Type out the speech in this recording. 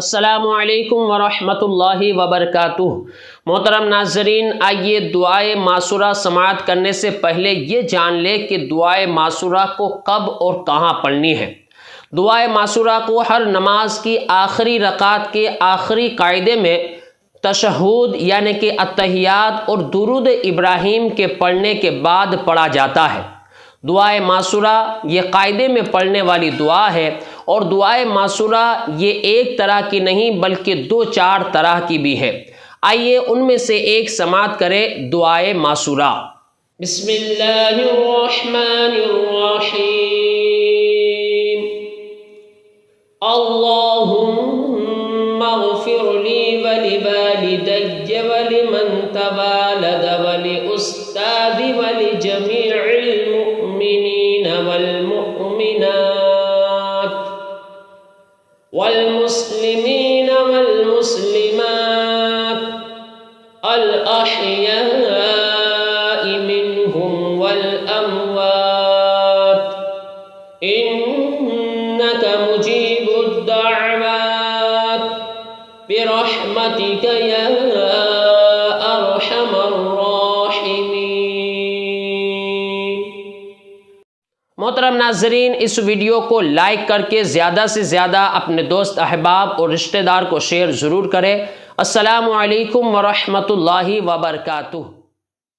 السلام علیکم ورحمۃ اللہ وبرکاتہ۔ محترم ناظرین، آئیے دعائے معصورہ سماعت کرنے سے پہلے یہ جان لے کہ دعائے معصورہ کو کب اور کہاں پڑھنی ہے۔ دعائے معصورہ کو ہر نماز کی آخری رکعت کے آخری قاعدے میں تشہد یعنی کہ اتحیات اور درود ابراہیم کے پڑھنے کے بعد پڑھا جاتا ہے۔ دعائے معصورہ یہ قاعدے میں پڑھنے والی دعا ہے، اور دعائے معصورہ یہ ایک طرح کی نہیں بلکہ 2-4 طرح کی بھی ہے۔ آئیے ان میں سے ایک سماعت کریں، دعائے معصورہ۔ بسم اللہ الرحمن الرحیم۔ اللہم اغفر لی ولوالدی ولمن تولد ولأستاذ ولجمیع المؤمنین والمؤمنات والمسلمین والمسلمات الأحیاء منہم والأموات انک مجیب الدعوات برحمتک یا ارحم الراحمین۔ محترم ناظرین، اس ویڈیو کو لائک کر کے زیادہ سے زیادہ اپنے دوست احباب اور رشتہ دار کو شیئر ضرور کریں۔ السلام علیکم ورحمۃ اللہ وبرکاتہ۔